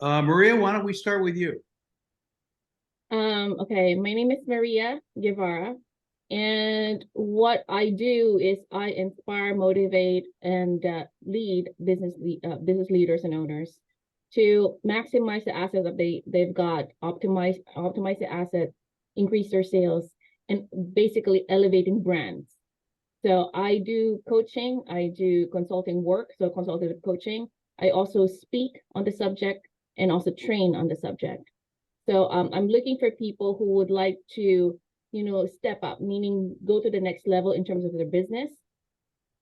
Maria, why don't we start with you? Okay, my name is Maria Guevara, and what I do is I inspire, motivate, and lead business leaders and owners to maximize the assets that they've got, optimize the assets, increase their sales, and basically elevating brands. So I do coaching, I do consulting work, so consultative coaching. I also speak on the subject and also train on the subject. So I'm looking for people who would like to, step up, meaning go to the next level in terms of their business,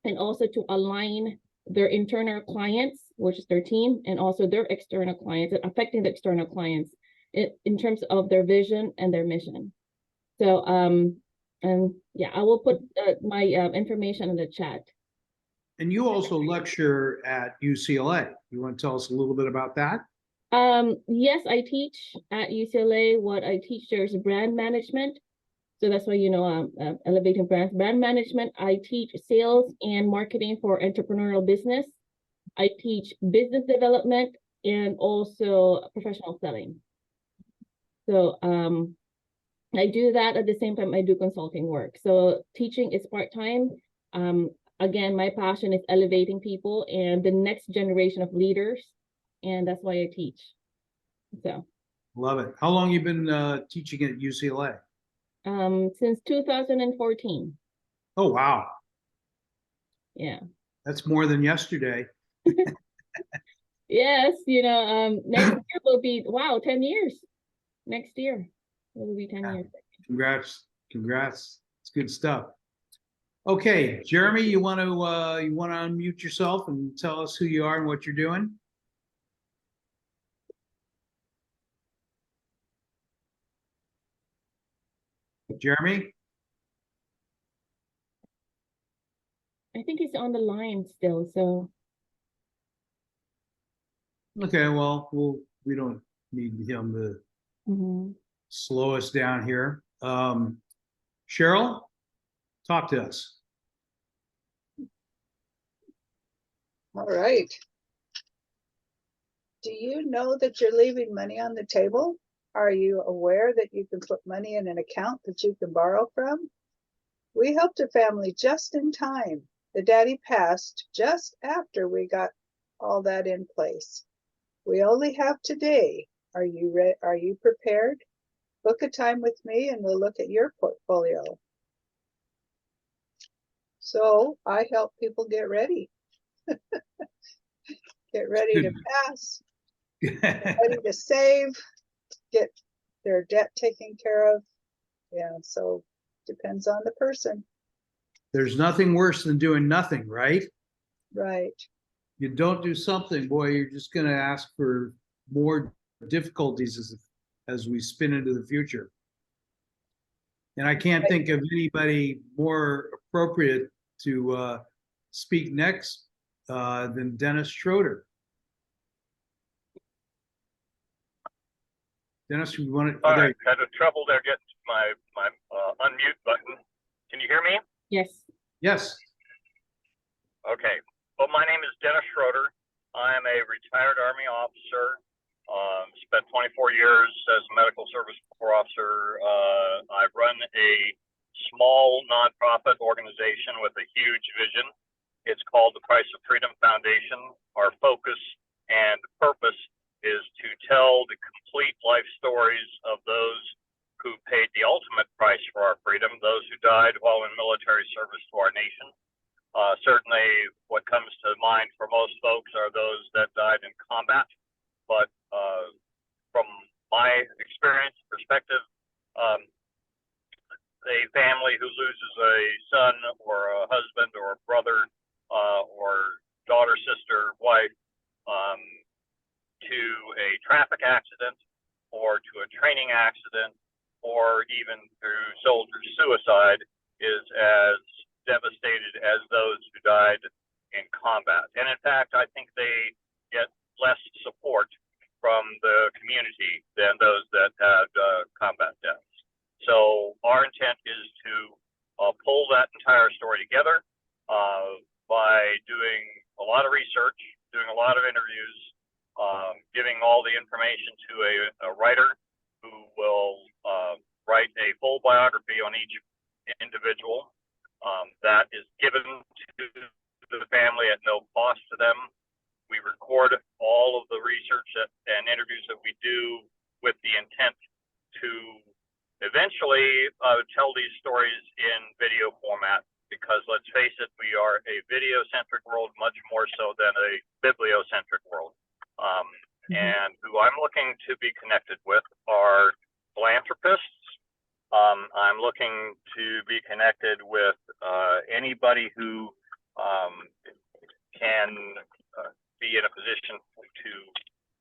and also to align their internal clients, which is their team, and also their external clients, affecting the external clients in terms of their vision and their mission. So, and yeah, I will put my information in the chat. And you also lecture at UCLA. You want to tell us a little bit about that? Yes, I teach at UCLA. What I teach there is brand management. So that's why, elevating brand management. I teach sales and marketing for entrepreneurial business. I teach business development and also professional selling. So I do that at the same time I do consulting work. So teaching is part-time. Again, my passion is elevating people and the next generation of leaders. And that's why I teach. So love it. How long you been teaching at UCLA? Since 2014. Oh, wow. Yeah. That's more than yesterday. Yes, next year will be 10 years. Next year it will be 10 years. Congrats. It's good stuff. Okay, Jeremy, you want to unmute yourself and tell us who you are and what you're doing? Jeremy? I think he's on the line still, so. Okay, well, we don't need him to slow us down here. Cheryl, talk to us. All right. Do you know that you're leaving money on the table? Are you aware that you can put money in an account that you can borrow from? We helped a family just in time. The daddy passed just after we got all that in place. We only have today. Are you prepared? Book a time with me and we'll look at your portfolio. So I help people get ready. Get ready to pass, get ready to save, get their debt taken care of. Yeah, so depends on the person. There's nothing worse than doing nothing, right? Right. You don't do something, boy, you're just going to ask for more difficulties as we spin into the future. And I can't think of anybody more appropriate to speak next than Dennis Schroeder. Dennis, you want to? All right, had a trouble there getting to my unmute button. Can you hear me? Yes. Yes. Okay. Well, my name is Dennis Schroeder. I am a retired Army officer. Spent 24 years as a medical service corps officer. I run a small nonprofit organization with a huge vision. It's called the Price of Freedom Foundation. Our focus and purpose is to tell the complete life stories of those who paid the ultimate price for our freedom, those who died while in military service to our nation. Certainly what comes to mind for most folks are those that died in combat. But from my experience perspective, a family who loses a son or a husband or a brother or daughter, sister, wife to a traffic accident or to a training accident or even through soldier suicide is as devastated as those who died in combat. And in fact, I think they get less support from the community than those that had combat deaths. So our intent is to pull that entire story together by doing a lot of research, doing a lot of interviews, giving all the information to a writer who will write a full biography on each individual that is given to the family at no cost to them. We record all of the research and interviews that we do with the intent to eventually tell these stories in video format, because let's face it, we are a video-centric world much more so than a bibliocentric world. And who I'm looking to be connected with are philanthropists. I'm looking to be connected with anybody who can be in a position to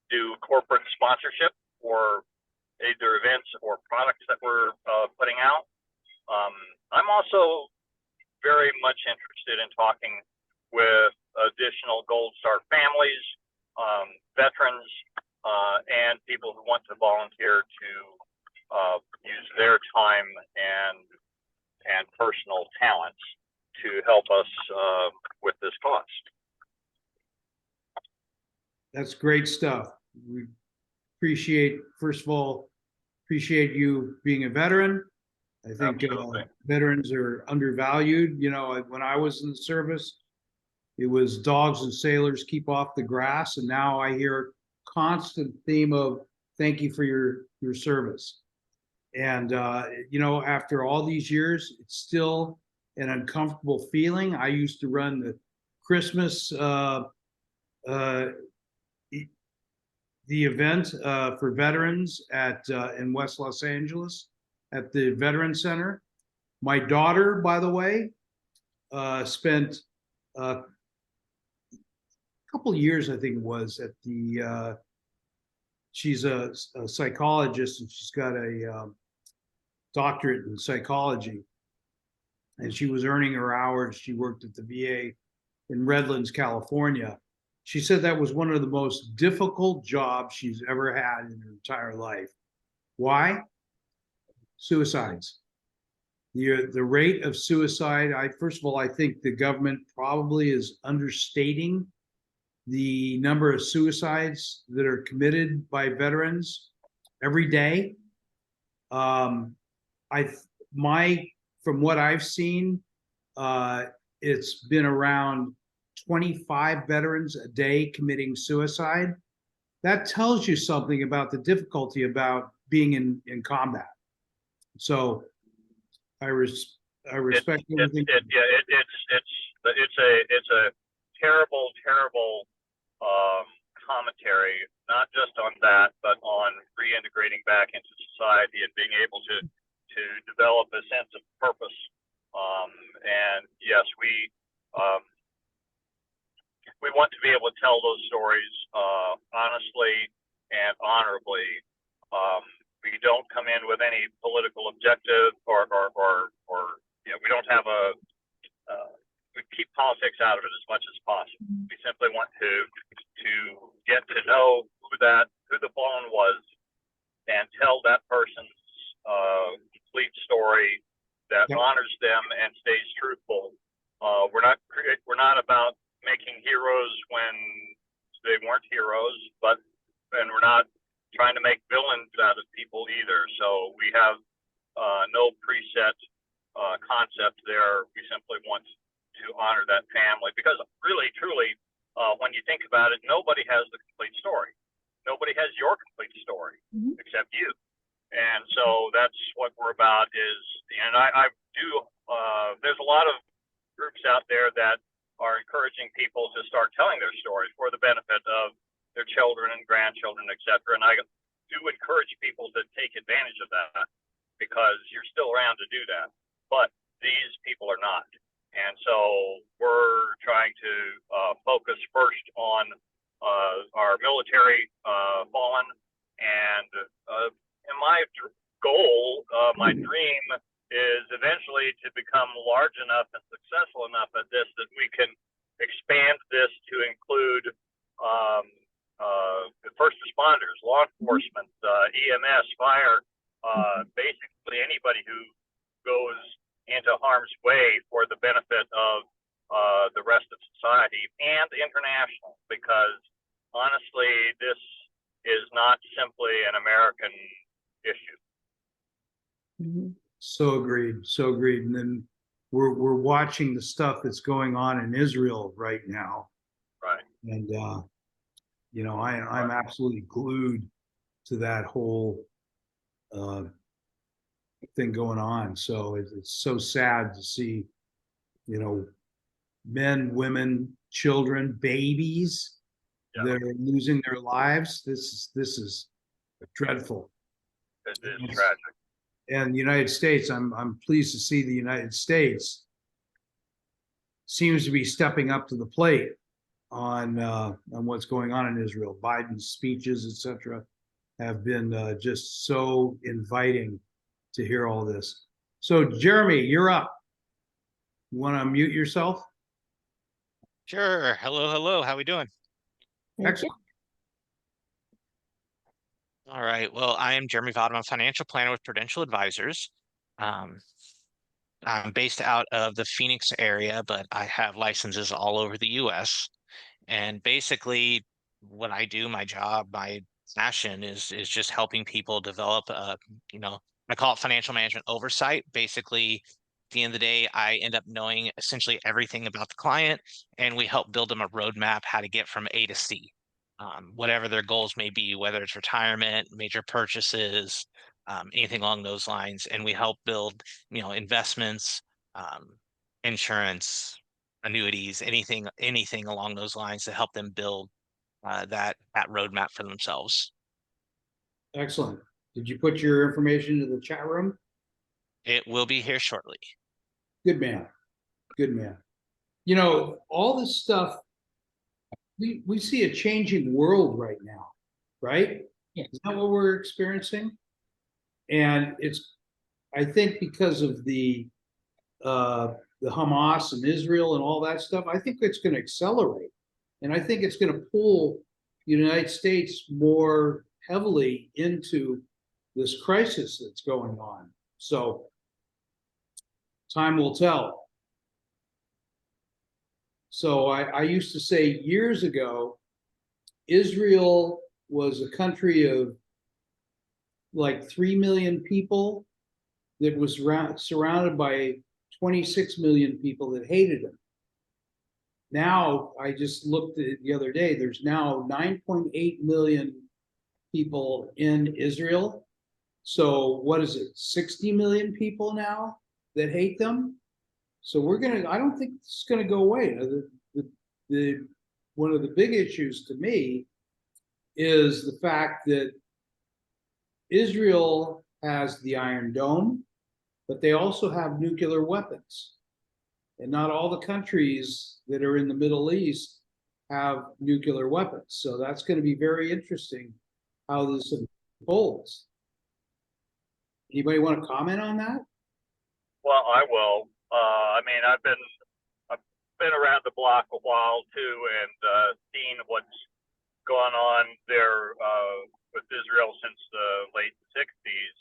do corporate sponsorship for either events or products that we're putting out. I'm also very much interested in talking with additional Gold Star families, veterans, and people who want to volunteer to use their time and personal talents to help us with this cause. That's great stuff. We appreciate, first of all, appreciate you being a veteran. I think veterans are undervalued. You know, when I was in the service, it was dogs and sailors keep off the grass. And now I hear a constant theme of thank you for your service. And, you know, after all these years, it's still an uncomfortable feeling. I used to run the Christmas, the event for veterans at in West Los Angeles at the Veteran Center. My daughter, by the way, spent a couple years, I think it was, at the she's a psychologist, and she's got a doctorate in psychology, and she was earning her hours. She worked at the VA in Redlands, California. She said that was one of the most difficult jobs she's ever had in her entire life. Why? Suicides. The rate of suicide, first of all, I think the government probably is understating the number of suicides that are committed by veterans every day. From what I've seen, it's been around 25 veterans a day committing suicide. That tells you something about the difficulty about being in combat. So I respect everything. It's a terrible commentary, not just on that, but on reintegrating back into society and being able to develop a sense of purpose. And yes, we want to be able to tell those stories honestly and honorably. We don't come in with any political objective, or you know, we don't have we keep politics out of it as much as possible. We simply want to get to know who the fallen was and tell that person's complete story that honors them and stays truthful. We're not about making heroes when they weren't heroes, and we're not trying to make villains out of people either. So we have no preset concept there. We simply want to honor that family, because really, truly, when you think about it, nobody has the complete story. Nobody has your complete story except you. And so that's what we're about. And I do. There's a lot of groups out there that are encouraging people to start telling their stories for the benefit of their children and grandchildren, etc. And I do encourage people to take advantage of that, because you're still around to do that. But these people are not. And so we're trying to focus first on our military fallen. And my goal, my dream is eventually to become large enough and successful enough at this that we can expand this to include the first responders, law enforcement, EMS, fire, basically anybody who goes into harm's way for the benefit of the rest of society, and international, because honestly, this is not simply an American issue. Mhm. So agreed, so agreed. And then we're watching the stuff that's going on in Israel right now. Right. And I'm absolutely glued to that whole uh thing going on. So it's so sad to see, men, women, children, babies Yeah. that are losing their lives. This is dreadful. It is Yes. tragic. And the United States, I'm pleased to see the United States seems to be stepping up to the plate on what's going on in Israel. Biden's speeches, etc., have been just so inviting to hear all this. So, Jeremy, you're up. You want to mute yourself? Sure. Hello, hello. How we doing? Thank you. Excellent. All right. Well, I am Jeremy Vaughn. I'm a financial planner with Prudential Advisors. Um, I'm based out of the Phoenix area, but I have licenses all over the US. And basically, what I do, my job, my passion is just helping people develop I call it financial management oversight. Basically, at the end of the day, I end up knowing essentially everything about the client, and we help build them a roadmap how to get from A to C. Whatever their goals may be, whether it's retirement, major purchases, anything along those lines, and we help build, investments, um, insurance, annuities, anything along those lines to help them build that roadmap for themselves. Excellent. Did you put your information into the chat room? It will be here shortly. Good man. Good man. All this stuff, we see a changing world right now, right? Yeah. Is that what we're experiencing? And I think because of the Hamas and Israel and all that stuff, I think it's going to accelerate. And I think it's going to pull the United States more heavily into this crisis that's going on. So time will tell. So I used to say years ago, Israel was a country of like 3 million people that was surrounded by 26 million people that hated him. Now, I just looked at it the other day, there's now 9.8 million people in Israel. So what is it, 60 million people now that hate them? So I don't think it's gonna go away. One of the big issues to me is the fact that Israel has the Iron Dome, but they also have nuclear weapons. And not all the countries that are in the Middle East have nuclear weapons. So that's going to be very interesting how this unfolds. Anybody want to comment on that? Well, I will. I've been around the block a while too, and seen what's gone on there with Israel since the late '60s.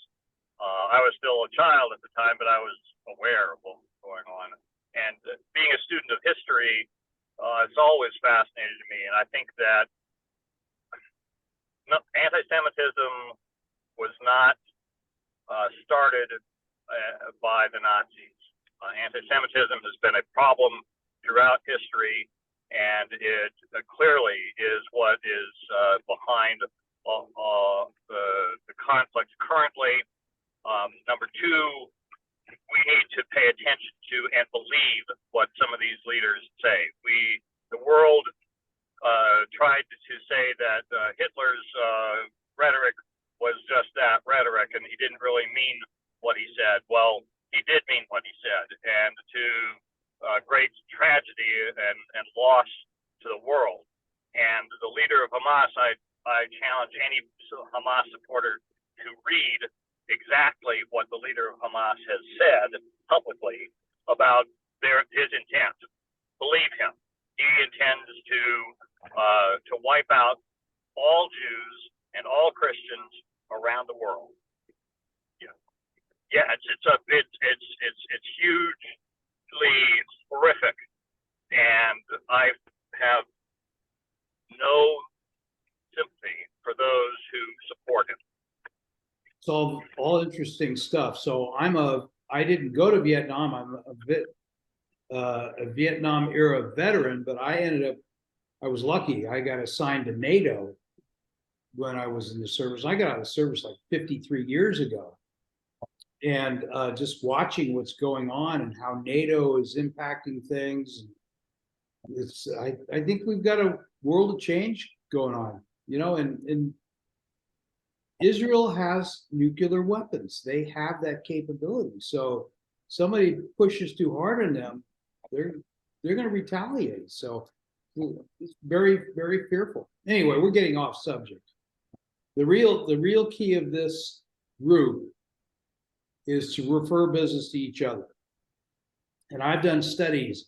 I was still a child at the time, but I was aware of what was going on. And being a student of history, it's always fascinated me. And I think that anti-Semitism was not started by the Nazis. Anti-Semitism has been a problem throughout history, and it clearly is what is behind the conflicts currently. Number two, we need to pay attention to and believe what some of these leaders say. The world tried to say that Hitler's rhetoric was just that, rhetoric, and he didn't really mean what he said. Well, he did mean what he said, and to great tragedy and loss to the world. And the leader of Hamas, I challenge any Hamas supporter to read exactly what the leader of Hamas has said publicly about his intent. Believe him. He intends to wipe out all Jews and all Christians around the world. Yeah, it's hugely horrific, and I have no sympathy for those to support him. It's all interesting stuff. So I didn't go to Vietnam. I'm a Vietnam era veteran, but I was lucky. I got assigned to NATO when I was in the service. I got out of the service like 53 years ago. And just watching what's going on and how NATO is impacting things. I think we've got a world of change going on, and Israel has nuclear weapons. They have that capability. So somebody pushes too hard on them, they're going to retaliate. So it's very, very fearful. Anyway, we're getting off subject. The real key of this group is to refer business to each other. And I've done studies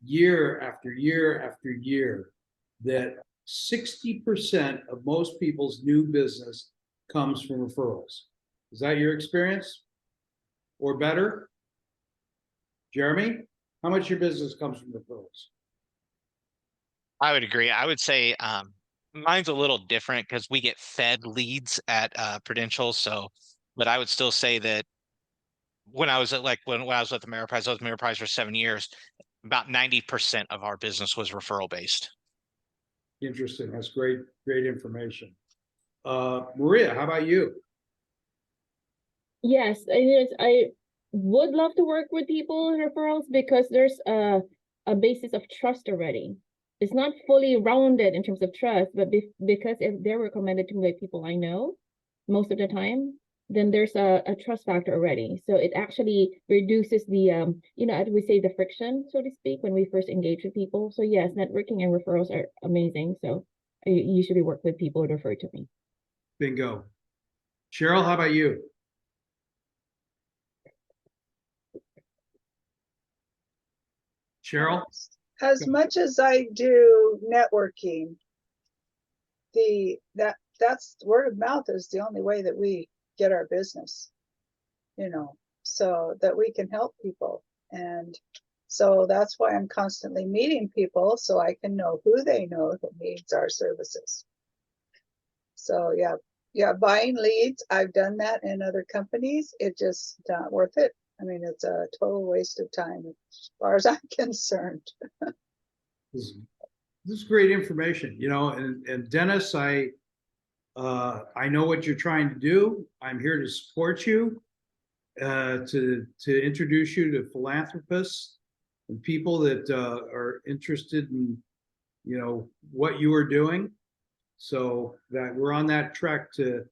year after year after year that 60% of most people's new business comes from referrals. Is that your experience or better? Jeremy, how much of your business comes from referrals? I would agree. I would say mine's a little different because we get fed leads at Prudential. But I would still say that when I was at when I was with Ameriprise, I was with Ameriprise for 7 years, about 90% of our business was referral based. Interesting. That's great information. Maria, how about you? Yes, I would love to work with people in referrals because there's a basis of trust already. It's not fully rounded in terms of trust, but because if they're recommended to me by people I know most of the time, then there's a trust factor already. So it actually reduces the, as we say, the friction, so to speak, when we first engage with people. So yes, networking and referrals are amazing. So I usually work with people who refer to me. Bingo. Cheryl, how about you? Cheryl? As much as I do networking, that's word of mouth is the only way that we get our business, so that we can help people. And so that's why I'm constantly meeting people so I can know who they know that needs our services. So yeah, buying leads, I've done that in other companies. It just not worth it. I mean, it's a total waste of time as far as I'm concerned. This is great information, and Dennis, I know what you're trying to do. I'm here to support you, to introduce you to philanthropists and people that are interested in, what you are doing, so that we're on that track to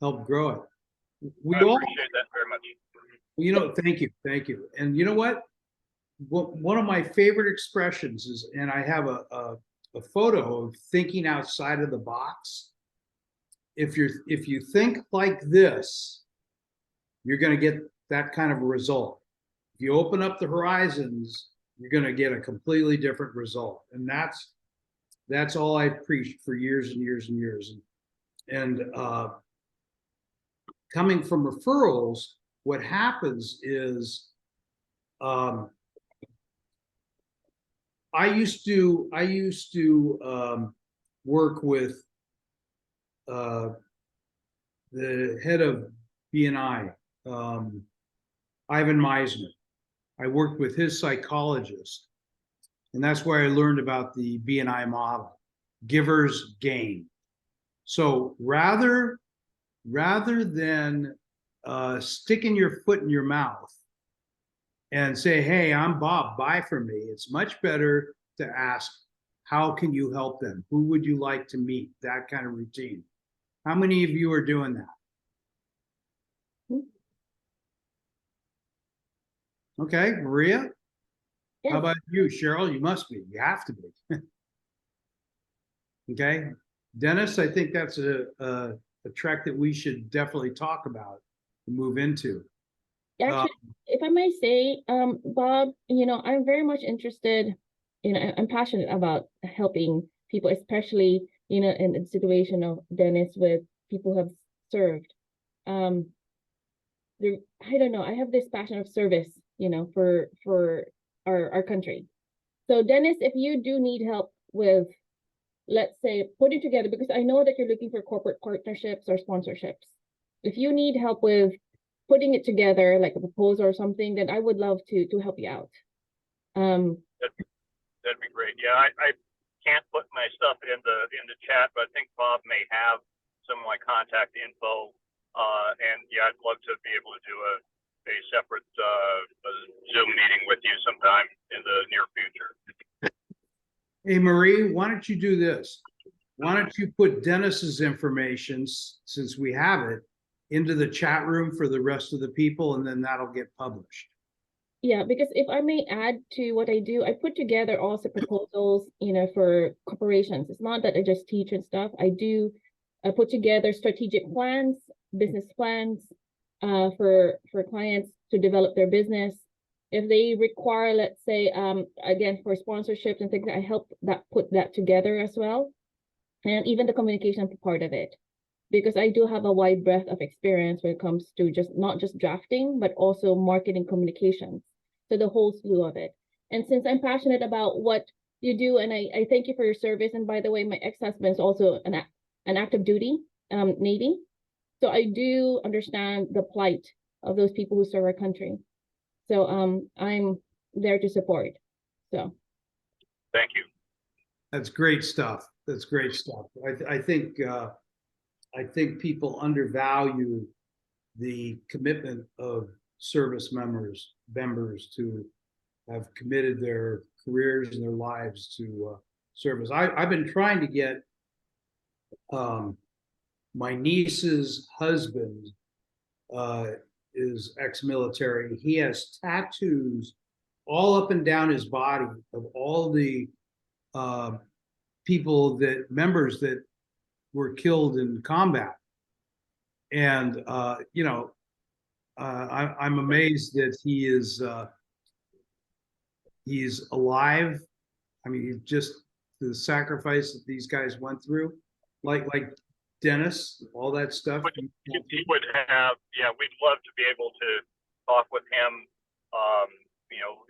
help grow it. I appreciate that very much. Thank you. And you know what? One of my favorite expressions is, and I have a photo of thinking outside of the box. If you think like this, you're going to get that kind of a result. If you open up the horizons, you're going to get a completely different result. And that's all I've preached for years and years and years. And coming from referrals, what happens is, I used to work with the head of BNI, Ivan Meisner. I worked with his psychologist, and that's where I learned about the BNI model, givers gain. So rather than sticking your foot in your mouth and say, hey, I'm Bob, buy from me, it's much better to ask, how can you help them? Who would you like to meet? That kind of routine. How many of you are doing that? Okay, Maria? Yes. How about you, Cheryl? You must be. You have to be. Okay. Dennis, I think that's a track that we should definitely talk about and move into. Actually, if I may say, Bob, I'm very much interested, I'm passionate about helping people, especially, in the situation of Dennis with people who have served. I don't know, I have this passion of service, for our country. So Dennis, if you do need help with let's say, putting together, because I know that you're looking for corporate partnerships or sponsorships. If you need help with putting it together, like a proposal or something, then I would love to help you out. That'd be great. Yeah, I can't put my stuff in the chat, but I think Bob may have some of my contact info. And yeah, I'd love to be able to do a separate Zoom meeting with you sometime in the near future. Hey, Marie, why don't you do this? Why don't you put Dennis's information, since we have it, into the chat room for the rest of the people, and then that'll get published. Yeah, because if I may add to what I do, I put together also proposals, for corporations. It's not that I just teach and stuff. I put together strategic plans, business plans, for clients to develop their business. If they require, let's say, again, for sponsorships and things, I help put that together as well. And even the communication part of it, because I do have a wide breadth of experience when it comes to not just drafting, but also marketing communications. So the whole slew of it. And since I'm passionate about what you do, and I thank you for your service. And by the way, my ex-husband is also an active duty Navy. So I do understand the plight of those people who serve our country. So I'm there to support. So thank you. That's great stuff. That's great stuff. I think people undervalue the commitment of service members to have committed their careers and their lives to service. I've been trying to get my niece's husband is ex-military. He has tattoos all up and down his body of all the members that were killed in combat. And I'm amazed that he's alive. I mean, just the sacrifice that these guys went through, like Dennis, all that stuff. He would have, yeah, we'd love to be able to talk with him.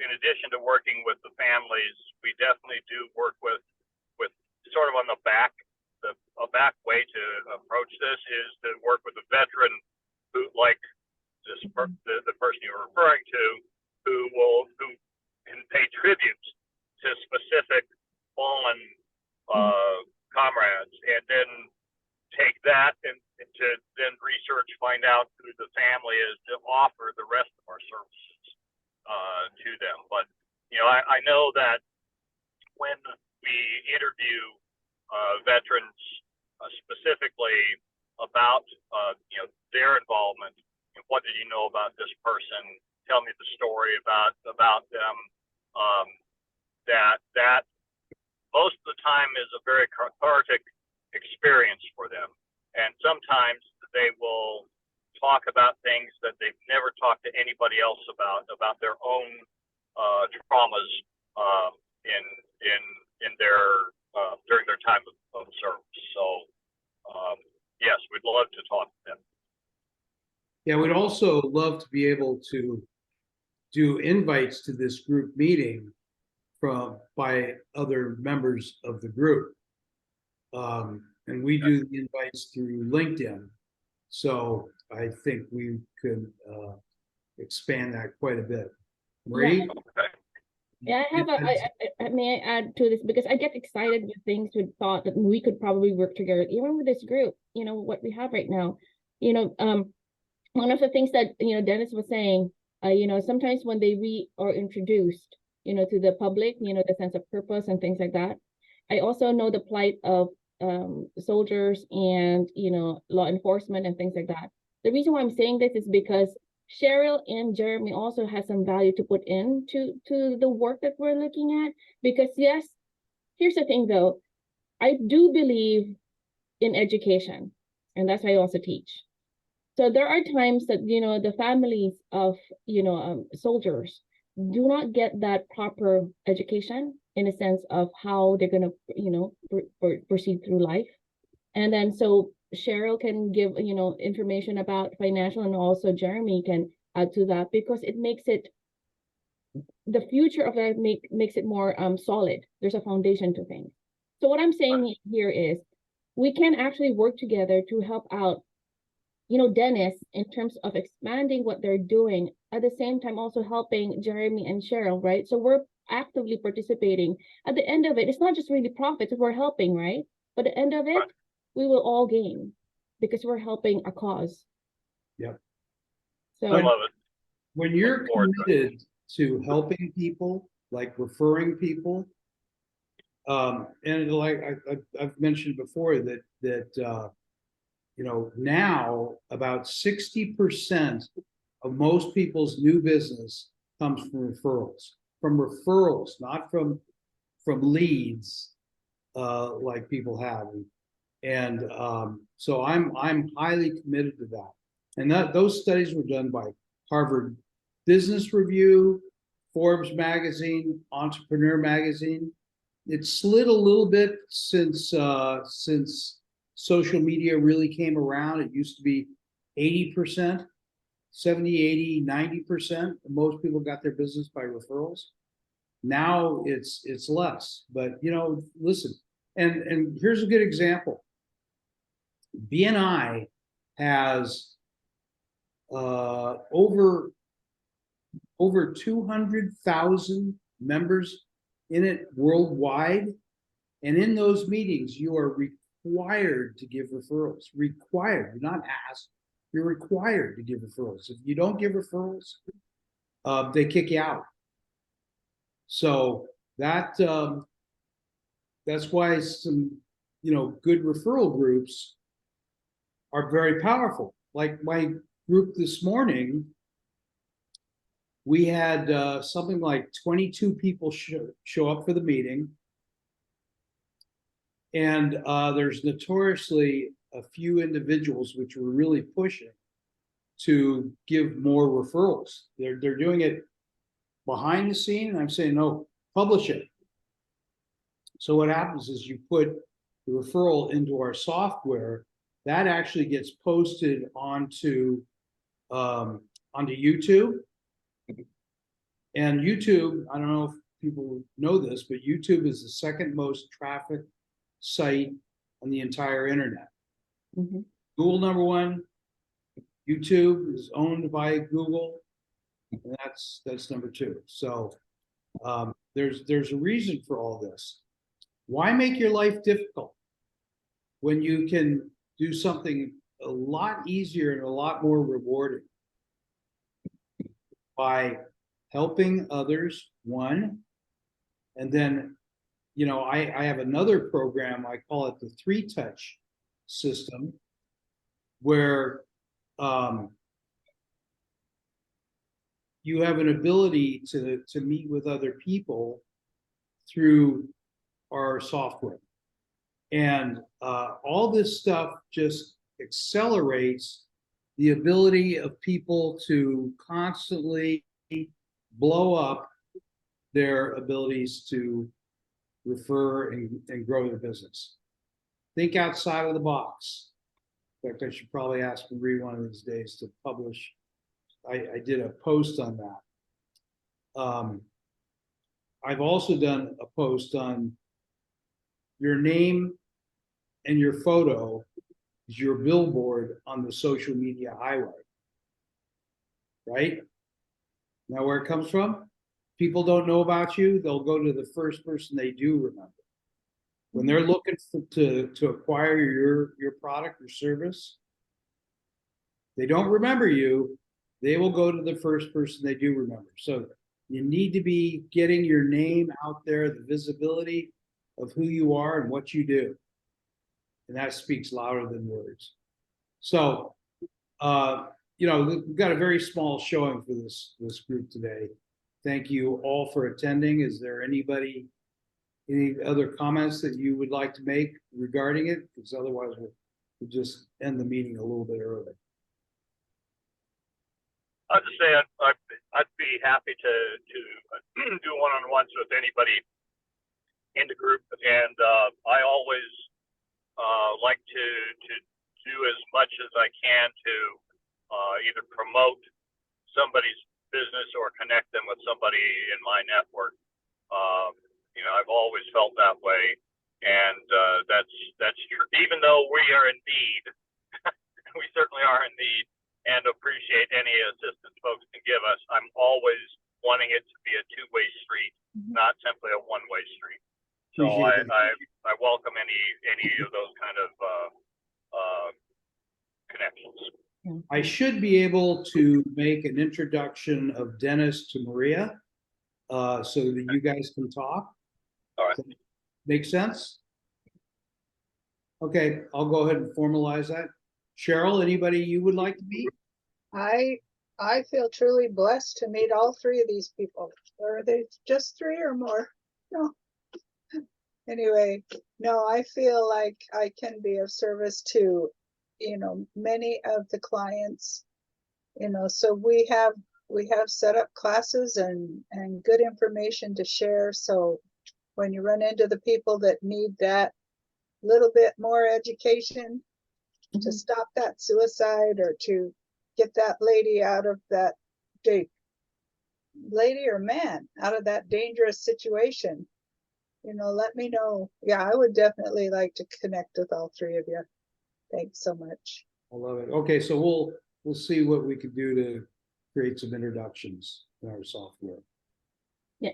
In addition to working with the families, we definitely do work with sort of on the back. A back way to approach this is to work with a veteran who, like the person you're referring to, who can pay tribute to specific fallen comrades, and then take that and to then research, find out who the family is, to offer the rest of our services to them. But I know that when we interview veterans specifically about their involvement, what did you know about this person? Tell me the story about them. That most of the time is a very cathartic experience for them, and sometimes they will talk about things that they've never talked to anybody else about their own traumas in their during their time of service. So yes, we'd love to talk to them. Yeah, we'd also love to be able to do invites to this group meeting by other members of the group. And we do the invites through LinkedIn. So I think we could expand that quite a bit. Marie? Yeah, I may I add to this, because I get excited with things with thought that we could probably work together, even with this group, what we have right now. One of the things that, Dennis was saying, sometimes when they are introduced, to the public, the sense of purpose and things like that. I also know the plight of soldiers and, law enforcement and things like that. The reason why I'm saying this is because Cheryl and Jeremy also has some value to put into the work that we're looking at. Because yes, here's the thing though, I do believe in education, and that's why I also teach. So there are times that, the families of, soldiers do not get that proper education in a sense of how they're going to, proceed through life. And then so Cheryl can give, information about financial, and also Jeremy can add to that, because it makes it, the future of that makes it more solid. There's a foundation to things. So what I'm saying here is we can actually work together to help out, Dennis, in terms of expanding what they're doing, at the same time also helping Jeremy and Cheryl, right? So we're actively participating. At the end of it, it's not just really profits, we're helping, right? But at the end of it, we will all gain because we're helping a cause. Yep. So I love it. When you're Look forward to it. committed to helping people, like referring people, and like I've mentioned before that now about 60% of most people's new business comes from referrals, not from leads, like people have. And so I'm highly committed to that. And those studies were done by Harvard Business Review, Forbes magazine, Entrepreneur magazine. It slid a little bit since social media really came around. It used to be 80%, 70, 80, 90%. Most people got their business by referrals. Now it's less. But listen, and here's a good example. BNI has over 200,000 members in it worldwide. And in those meetings, you are required to give referrals. Required, you're not asked, you're required to give referrals. If you don't give referrals, they kick you out. So that's why some good referral groups are very powerful. Like my group this morning, we had something like 22 people show up for the meeting. And there's notoriously a few individuals which were really pushing to give more referrals. They're doing it behind the scene, and I'm saying, no, publish it. So what happens is you put the referral into our software, that actually gets posted onto YouTube. And YouTube, I don't know if people know this, but YouTube is the second most trafficked site on the entire internet. Mhm. Google #1, YouTube is owned by Google, and that's #2. So there's a reason for all this. Why make your life difficult when you can do something a lot easier and a lot more rewarding by helping others, one, and then I have another program, I call it the 3-touch system, where you have an ability to meet with other people through our software. And all this stuff just accelerates the ability of people to constantly blow up their abilities to refer and grow their business. Think outside of the box. In fact, I should probably ask Marie one of these days to publish. I did a post on that. I've also done a post on your name and your photo is your billboard on the social media highway. Right? Now, where it comes from? People don't know about you, they'll go to the first person they do remember. When they're looking to acquire your product or service, they don't remember you, they will go to the first person they do remember. So you need to be getting your name out there, the visibility of who you are and what you do. And that speaks louder than words. So, we've got a very small showing for this group today. Thank you all for attending. Is there any other comments that you would like to make regarding it? Because otherwise we'll just end the meeting a little bit early. I'll just say I'd be happy to do one-on-ones with anybody in the group, and I always like to do as much as I can to either promote somebody's business or connect them with somebody in my network. I've always felt that way. And that's true. Even though we are in need, we certainly are in need, and appreciate any assistance folks can give us. I'm always wanting it to be a two-way street, not simply a one-way street. So I welcome any of those kind of connections. I should be able to make an introduction of Dennis to Maria, so that you guys can talk. All right. Make sense? Okay, I'll go ahead and formalize that. Cheryl, anybody you would like to meet? I feel truly blessed to meet all three of these people. Or are they just three or more? No. Anyway, no, I feel like I can be of service to, many of the clients. So we have set up classes and good information to share. So when you run into the people that need that little bit more education to stop that suicide, or to get that lady out of that lady or man out of that dangerous situation, let me know. Yeah, I would definitely like to connect with all three of you. Thanks so much. I love it. Okay, so we'll see what we can do to create some introductions in our software. Yeah,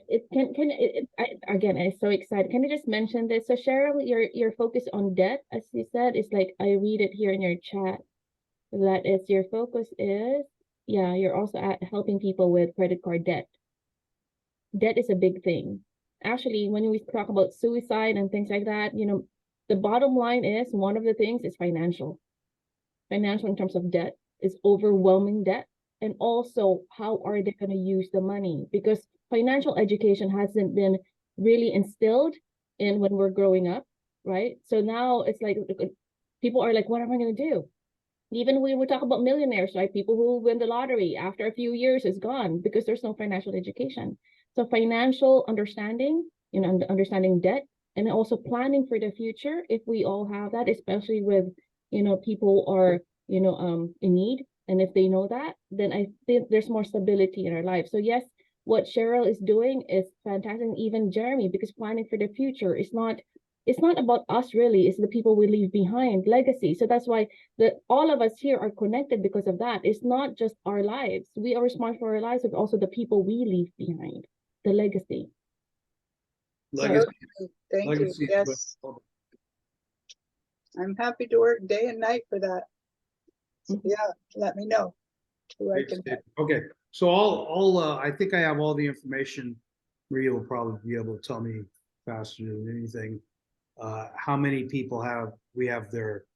again, I'm so excited. Can I just mention this? So Cheryl, your focus on debt, as you said, is like, I read it here in your chat. That is, your focus is, yeah, you're also at helping people with credit card debt. Debt is a big thing. Actually, when we talk about suicide and things like that, the bottom line is, one of the things is financial. Financial in terms of debt is overwhelming debt. And also, how are they going to use the money? Because financial education hasn't been really instilled in when we're growing up, right? So now it's like, people are like, what am I going to do? Even when we talk about millionaires, right? People who win the lottery after a few years is gone because there's no financial education. So financial understanding, understanding debt, and also planning for the future. If we all have that, especially with, people are, in need. And if they know that, then I think there's more stability in our life. So yes, what Cheryl is doing is fantastic. Even Jeremy, because planning for the future is not, it's not about us really, it's the people we leave behind, legacy. So that's why all of us here are connected because of that. It's not just our lives. We are responsible for our lives, but also the people we leave behind, the legacy. Legacy. Thank Legacy you. Yes. I'm happy to work day and night for that. So yeah, let me know who I can. Okay, so I'll I think I have all the information. Maria will probably be able to tell me faster than anything. How many people we have their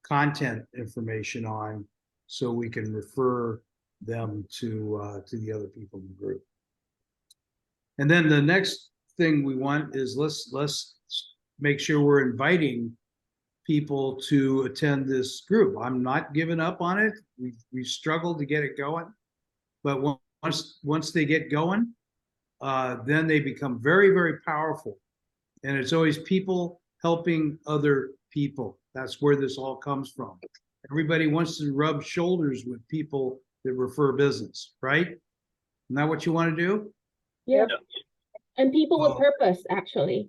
content information on, so we can refer them to the other people in the group. And then the next thing we want is let's make sure we're inviting people to attend this group. I'm not giving up on it. We've struggled to get it going, but once they get going, then they become very, very powerful. And it's always people helping other people. That's where this all comes from. Everybody wants to rub shoulders with people that refer business, right? Isn't that what you want to do? Yeah. And people with purpose, actually,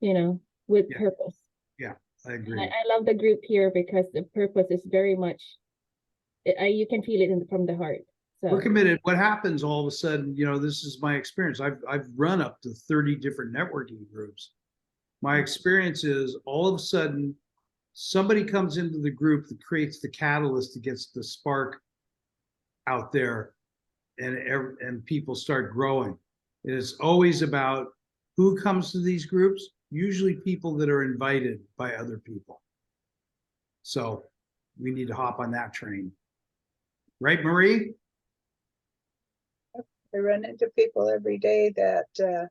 with purpose. Yeah, I agree. I love the group here because the purpose is very much, you can feel it from the heart. So we're committed. What happens all of a sudden, this is my experience. I've run up to 30 different networking groups. My experience is all of a sudden somebody comes into the group that creates the catalyst that gets the spark out there, and people start growing. It is always about who comes to these groups, usually people that are invited by other people. So we need to hop on that train. Right, Marie? I run into people every day that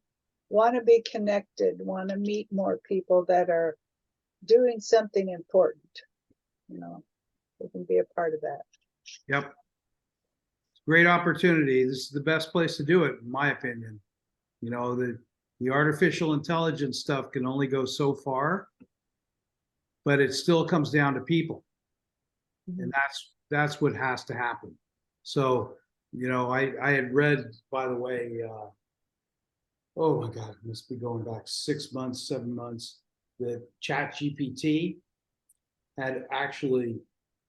want to be connected, want to meet more people that are doing something important. We can be a part of that. Yep. Great opportunity. This is the best place to do it, in my opinion. The artificial intelligence stuff can only go so far, but it still comes down to people. And that's what has to happen. So, I had read, by the way, oh my God, it must be going back 6 months, 7 months, that ChatGPT had actually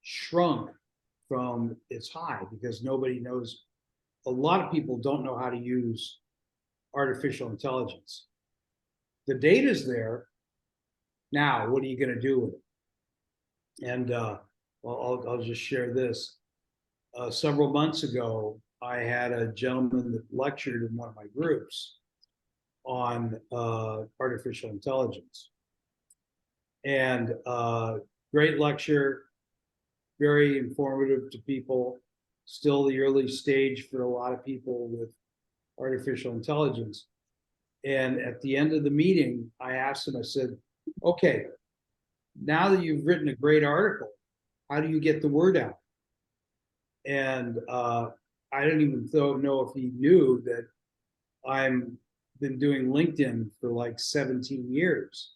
shrunk from its high because nobody knows, a lot of people don't know how to use artificial intelligence. The data's there. Now, what are you going to do with it? And well, I'll just share this. Several months ago, I had a gentleman that lectured in one of my groups on artificial intelligence. And great lecture, very informative to people. Still the early stage for a lot of people with artificial intelligence. And at the end of the meeting, I asked him, I said, okay, now that you've written a great article, how do you get the word out? And I didn't even know if he knew that I'm been doing LinkedIn for like 17 years.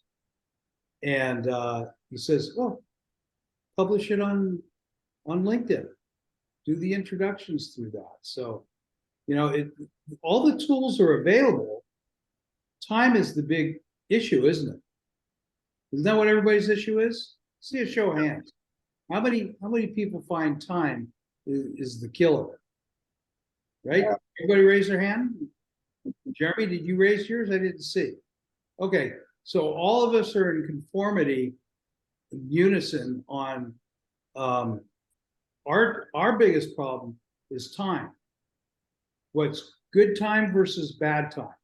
And he says, well, publish it on LinkedIn. Do the introductions through that. So, you know, all the tools are available. Time is the big issue, isn't it? Isn't that what everybody's issue is? See a show of hands. How many people find time is the killer? Right? Yeah. Everybody raise their hand. Jeremy, did you raise yours? I didn't see. Okay, so all of us are in conformity, in unison on our biggest problem is time. What's good time versus bad time?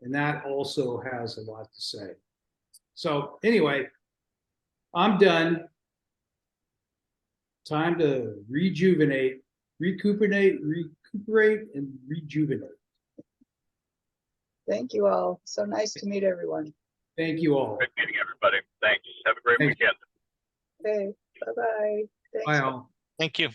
And that also has a lot to say. So anyway, I'm done. Time to recuperate, and rejuvenate. Thank you all. So nice to meet everyone. Thank you all. Great meeting everybody. Thanks. Have a great Thanks. weekend. Okay, bye-bye. Thanks. Bye all. Thank you.